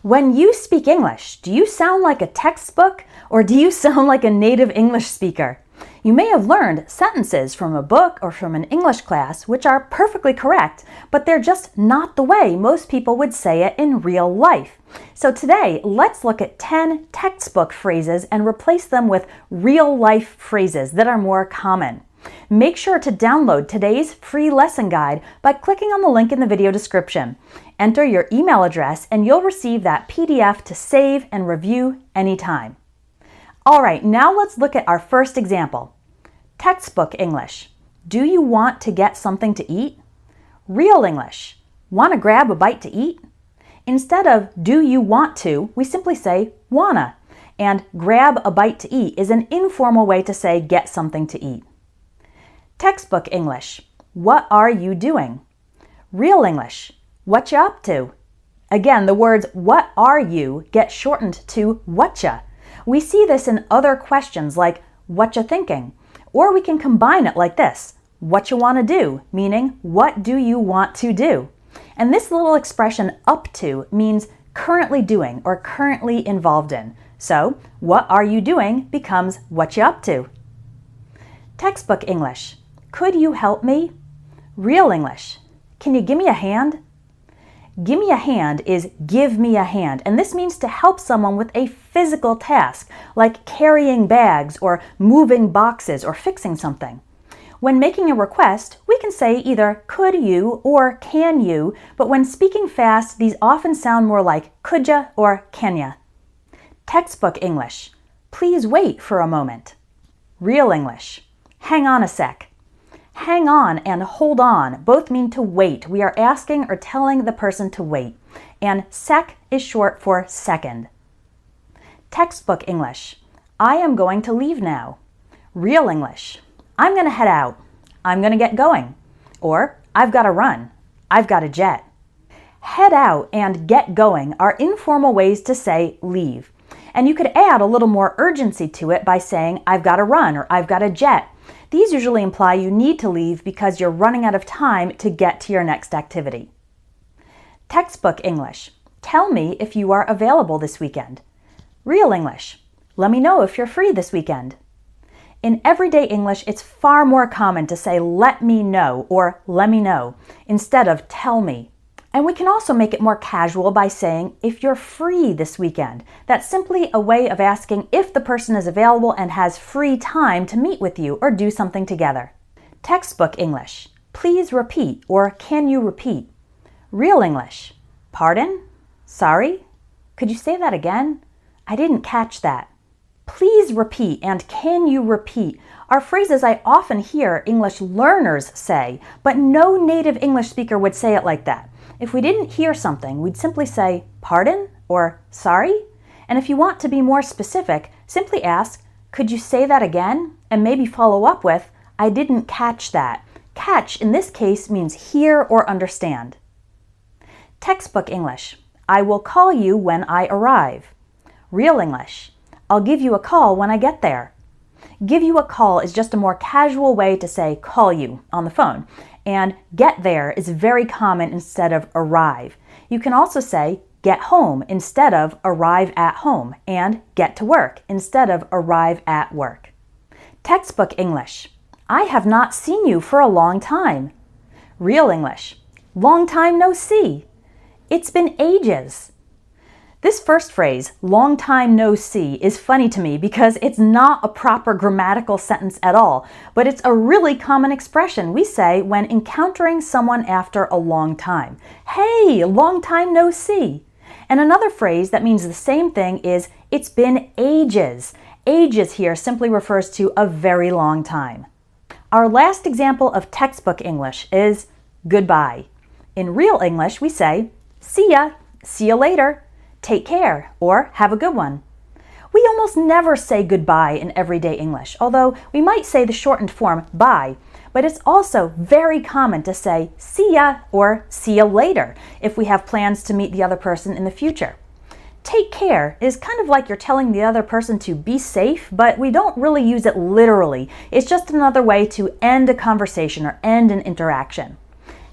When you speak English, do you sound like a textbook or do you sound like a native English speaker? You may have learned sentences from a book or from an English class which are perfectly correct, but they're just not the way most people would say it in real life. So today, let's look at 10 textbook phrases and replace them with real-life phrases that are more common. Make sure to download today's free lesson guide by clicking on the link in the video description. Enter your email address and you'll receive that PDF to save and review anytime. All right, now let's look at our first example. Textbook English. Do you want to get something to eat? Real English. Want to grab a bite to eat? Instead of do you want to, we simply say wanna. And grab a bite to eat is an informal way to say get something to eat. Textbook English. What are you doing? Real English. What you up to? Again, the words what are you get shortened to whatcha. We see this in other questions like what you thinking? Or we can combine it like this. What you want to do, meaning what do you want to do? And this little expression up to means currently doing or currently involved in. So what are you doing becomes what you up to. Textbook English. Could you help me? Real English. Can you give me a hand? Give me a hand is give me a hand, and this means to help someone with a physical task, like carrying bags or moving boxes or fixing something. When making a request, we can say either could you or can you, but when speaking fast, these often sound more like could ya or can ya. Textbook English. Please wait for a moment. Real English. Hang on a sec. Hang on and hold on both mean to wait. We are asking or telling the person to wait. And sec is short for second. Textbook English. I am going to leave now. Real English. I'm going to head out. I'm going to get going. Or I've got to run. I've got a jet. Head out and get going are informal ways to say leave. And you could add a little more urgency to it by saying I've got to run or I've got a jet. These usually imply you need to leave because you're running out of time to get to your next activity. Textbook English. Tell me if you are available this weekend. Real English. Let me know if you're free this weekend. In everyday English, it's far more common to say let me know or let me know instead of tell me. And we can also make it more casual by saying if you're free this weekend. That's simply a way of asking if the person is available and has free time to meet with you or do something together. Textbook English. Please repeat or can you repeat? Real English. Pardon? Sorry? Could you say that again? I didn't catch that. Please repeat and can you repeat are phrases I often hear English learners say, but no native English speaker would say it like that. If we didn't hear something, we'd simply say, pardon or sorry? And if you want to be more specific, simply ask, could you say that again? And maybe follow up with, I didn't catch that. Catch in this case means hear or understand. Textbook English. I will call you when I arrive. Real English. I'll give you a call when I get there. Give you a call is just a more casual way to say call you on the phone. And get there is very common instead of arrive. You can also say get home instead of arrive at home and get to work instead of arrive at work. Textbook English. I have not seen you for a long time. Real English. Long time no see. It's been ages. This first phrase, long time no see, is funny to me because it's not a proper grammatical sentence at all, but it's a really common expression we say when encountering someone after a long time. Hey, long time no see. And another phrase that means the same thing is it's been ages. Ages here simply refers to a very long time. Our last example of textbook English is goodbye. In real English, we say see ya, see you later. Take care, or have a good one. We almost never say goodbye in everyday English, although we might say the shortened form bye, but it's also very common to say see ya or see you later if we have plans to meet the other person in the future. Take care is kind of like you're telling the other person to be safe, but we don't really use it literally. It's just another way to end a conversation or end an interaction.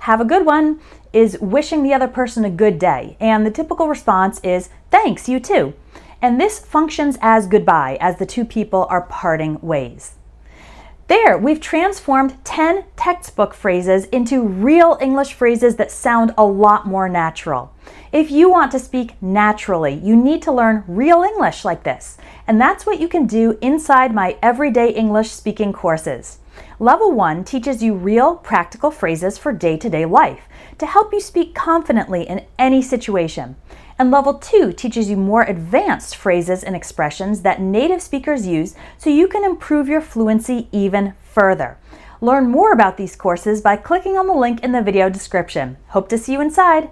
Have a good one is wishing the other person a good day, and the typical response is, "Thanks, you too." And this functions as goodbye as the two people are parting ways. There, we've transformed 10 textbook phrases into real English phrases that sound a lot more natural. If you want to speak naturally, you need to learn real English like this. And that's what you can do inside my Everyday English speaking courses. Level 1 teaches you real, practical phrases for day-to-day life to help you speak confidently in any situation. And Level 2 teaches you more advanced phrases and expressions that native speakers use so you can improve your fluency even further. Learn more about these courses by clicking on the link in the video description. Hope to see you inside!